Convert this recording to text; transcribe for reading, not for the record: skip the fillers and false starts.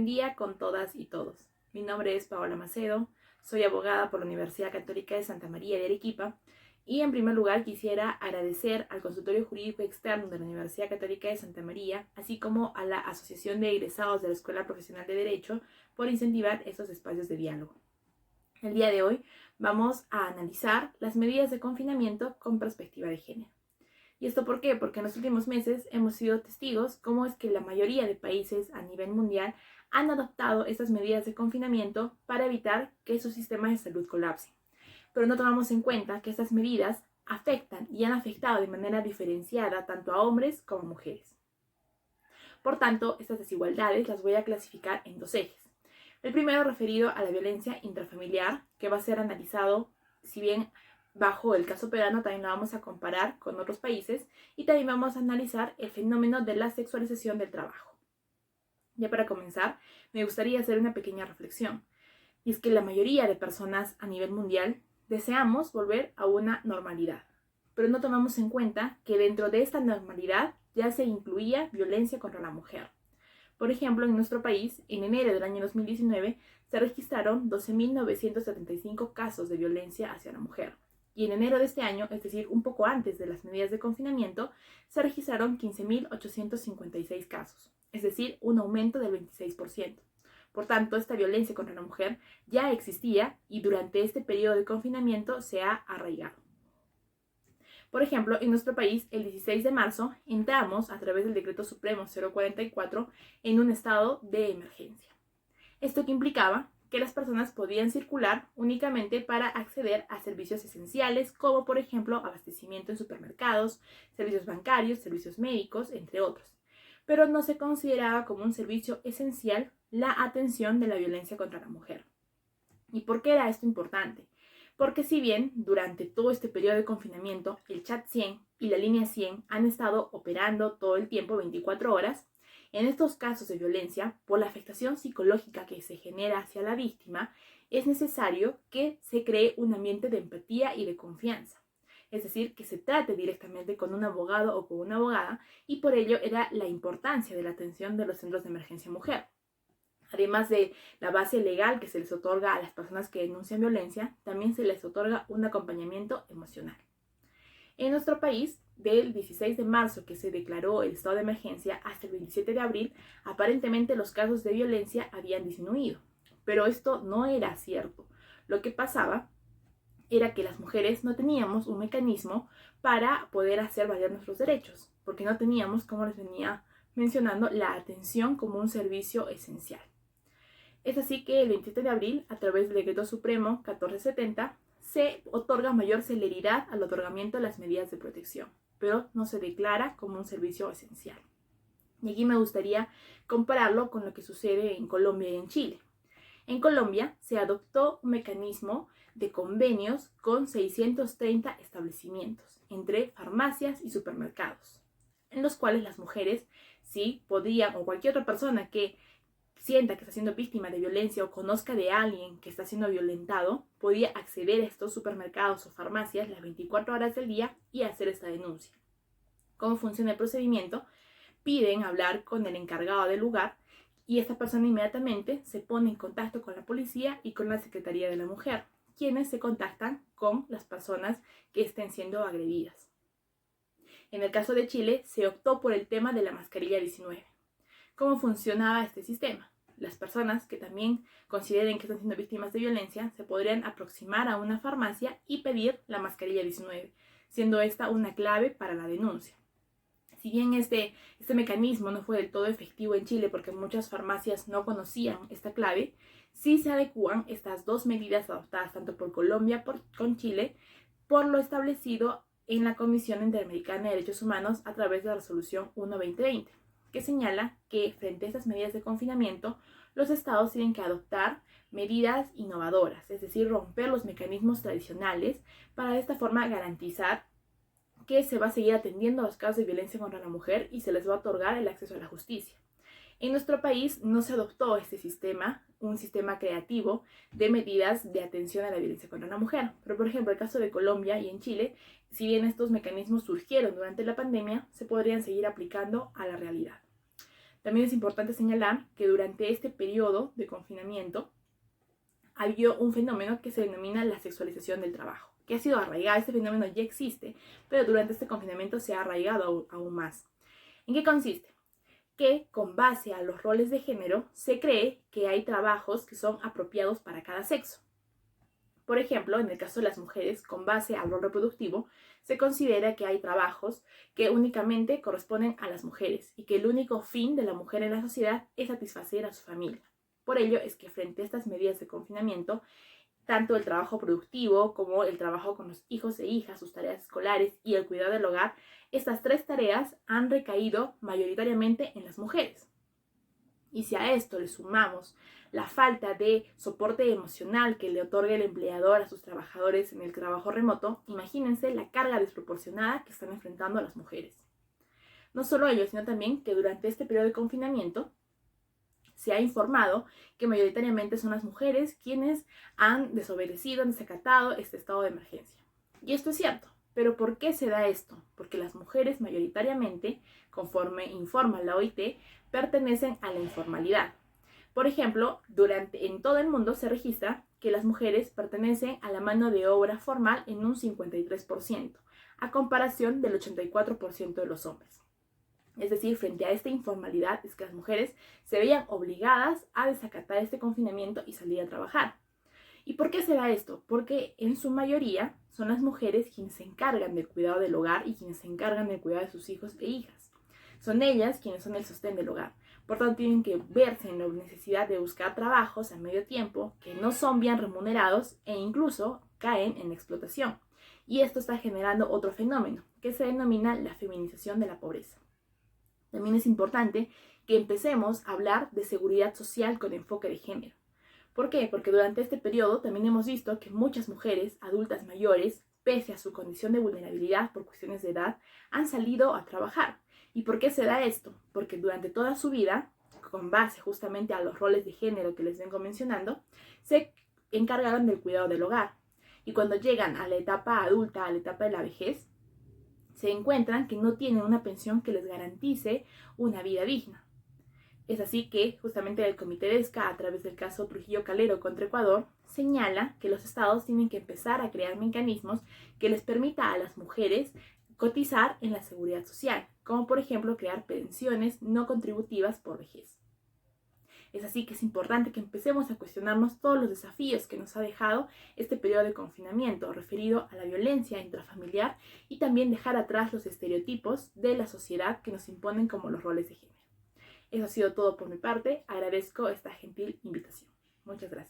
día con todas y todos. Mi nombre es Paola Macedo, soy abogada por la Universidad Católica de Santa María de Arequipa y en primer lugar quisiera agradecer al Consultorio Jurídico Externo de la Universidad Católica de Santa María, así como a la Asociación de Egresados de la Escuela Profesional de Derecho por incentivar estos espacios de diálogo. El día de hoy vamos a analizar las medidas de confinamiento con perspectiva de género. ¿Y esto por qué? Porque en los últimos meses hemos sido testigos cómo es que la mayoría de países a nivel mundial han adoptado estas medidas de confinamiento para evitar que sus sistemas de salud colapsen. Pero no tomamos en cuenta que estas medidas afectan y han afectado de manera diferenciada tanto a hombres como a mujeres. Por tanto, estas desigualdades las voy a clasificar en dos ejes. El primero referido a la violencia intrafamiliar, que va a ser analizado, si bien bajo el caso peruano, también lo vamos a comparar con otros países y también vamos a analizar el fenómeno de la sexualización del trabajo. Ya para comenzar, me gustaría hacer una pequeña reflexión. Y es que la mayoría de personas a nivel mundial deseamos volver a una normalidad, pero no tomamos en cuenta que dentro de esta normalidad ya se incluía violencia contra la mujer. Por ejemplo, en nuestro país, en enero del año 2019, se registraron 12.975 casos de violencia hacia la mujer. Y en enero de este año, es decir, un poco antes de las medidas de confinamiento, se registraron 15.856 casos, es decir, un aumento del 26%. Por tanto, esta violencia contra la mujer ya existía y durante este periodo de confinamiento se ha arraigado. Por ejemplo, en nuestro país, el 16 de marzo, entramos a través del Decreto Supremo 044 en un estado de emergencia. Esto que implicaba que las personas podían circular únicamente para acceder a servicios esenciales, como por ejemplo abastecimiento en supermercados, servicios bancarios, servicios médicos, entre otros. Pero no se consideraba como un servicio esencial la atención de la violencia contra la mujer. ¿Y por qué era esto importante? Porque si bien durante todo este periodo de confinamiento el chat 100 y la línea 100 han estado operando todo el tiempo 24 horas, en estos casos de violencia, por la afectación psicológica que se genera hacia la víctima, es necesario que se cree un ambiente de empatía y de confianza. Es decir, que se trate directamente con un abogado o con una abogada, y por ello era la importancia de la atención de los centros de emergencia mujer. Además de la base legal que se les otorga a las personas que denuncian violencia, también se les otorga un acompañamiento emocional. En nuestro país, del 16 de marzo que se declaró el estado de emergencia hasta el 27 de abril, aparentemente los casos de violencia habían disminuido. Pero esto no era cierto. Lo que pasaba era que las mujeres no teníamos un mecanismo para poder hacer valer nuestros derechos, porque no teníamos, como les venía mencionando, la atención como un servicio esencial. Es así que el 27 de abril, a través del Decreto Supremo 1470, se otorga mayor celeridad al otorgamiento de las medidas de protección, pero no se declara como un servicio esencial. Y aquí me gustaría compararlo con lo que sucede en Colombia y en Chile. En Colombia se adoptó un mecanismo de convenios con 630 establecimientos, entre farmacias y supermercados, en los cuales las mujeres sí podrían, o cualquier otra persona que sienta que está siendo víctima de violencia o conozca de alguien que está siendo violentado, podía acceder a estos supermercados o farmacias las 24 horas del día y hacer esta denuncia. ¿Cómo funciona el procedimiento? Piden hablar con el encargado del lugar y esta persona inmediatamente se pone en contacto con la policía y con la Secretaría de la Mujer, quienes se contactan con las personas que estén siendo agredidas. En el caso de Chile, se optó por el tema de la mascarilla 19. ¿Cómo funcionaba este sistema? Las personas que también consideren que están siendo víctimas de violencia se podrían aproximar a una farmacia y pedir la mascarilla 19, siendo esta una clave para la denuncia. Si bien este mecanismo no fue del todo efectivo en Chile porque muchas farmacias no conocían esta clave, sí se adecúan estas dos medidas adoptadas tanto por Colombia como con Chile por lo establecido en la Comisión Interamericana de Derechos Humanos a través de la Resolución 1-2020. Que señala que frente a estas medidas de confinamiento, los estados tienen que adoptar medidas innovadoras, es decir, romper los mecanismos tradicionales para de esta forma garantizar que se va a seguir atendiendo a los casos de violencia contra la mujer y se les va a otorgar el acceso a la justicia. En nuestro país no se adoptó este sistema, un sistema creativo de medidas de atención a la violencia contra la mujer. Pero, por ejemplo, el caso de Colombia y en Chile, si bien estos mecanismos surgieron durante la pandemia, se podrían seguir aplicando a la realidad. También es importante señalar que durante este periodo de confinamiento ha habido un fenómeno que se denomina la sexualización del trabajo, que ha sido arraigado. Este fenómeno ya existe, pero durante este confinamiento se ha arraigado aún más. ¿En qué consiste? Que con base a los roles de género se cree que hay trabajos que son apropiados para cada sexo. Por ejemplo, en el caso de las mujeres, con base al rol reproductivo, se considera que hay trabajos que únicamente corresponden a las mujeres y que el único fin de la mujer en la sociedad es satisfacer a su familia. Por ello es que frente a estas medidas de confinamiento, tanto el trabajo productivo como el trabajo con los hijos e hijas, sus tareas escolares y el cuidado del hogar, estas tres tareas han recaído mayoritariamente en las mujeres. Y si a esto le sumamos la falta de soporte emocional que le otorga el empleador a sus trabajadores en el trabajo remoto, imagínense la carga desproporcionada que están enfrentando las mujeres. No solo ello, sino también que durante este periodo de confinamiento se ha informado que mayoritariamente son las mujeres quienes han desobedecido, han desacatado este estado de emergencia. Y esto es cierto. ¿Pero por qué se da esto? Porque las mujeres mayoritariamente, conforme informa la OIT, pertenecen a la informalidad. Por ejemplo, en todo el mundo se registra que las mujeres pertenecen a la mano de obra formal en un 53%, a comparación del 84% de los hombres. Es decir, frente a esta informalidad es que las mujeres se veían obligadas a desacatar este confinamiento y salir a trabajar. ¿Y por qué se da esto? Porque en su mayoría son las mujeres quienes se encargan del cuidado del hogar y quienes se encargan del cuidado de sus hijos e hijas. Son ellas quienes son el sostén del hogar. Por tanto, tienen que verse en la necesidad de buscar trabajos a medio tiempo que no son bien remunerados e incluso caen en la explotación. Y esto está generando otro fenómeno que se denomina la feminización de la pobreza. También es importante que empecemos a hablar de seguridad social con enfoque de género. ¿Por qué? Porque durante este periodo también hemos visto que muchas mujeres, adultas mayores, pese a su condición de vulnerabilidad por cuestiones de edad, han salido a trabajar. ¿Y por qué se da esto? Porque durante toda su vida, con base justamente a los roles de género que les vengo mencionando, se encargaron del cuidado del hogar. Y cuando llegan a la etapa adulta, a la etapa de la vejez, se encuentran que no tienen una pensión que les garantice una vida digna. Es así que justamente el Comité de ESCA, a través del caso Trujillo Calero contra Ecuador, señala que los estados tienen que empezar a crear mecanismos que les permita a las mujeres cotizar en la seguridad social, como por ejemplo crear pensiones no contributivas por vejez. Es así que es importante que empecemos a cuestionarnos todos los desafíos que nos ha dejado este periodo de confinamiento referido a la violencia intrafamiliar y también dejar atrás los estereotipos de la sociedad que nos imponen como los roles de género. Eso ha sido todo por mi parte. Agradezco esta gentil invitación. Muchas gracias.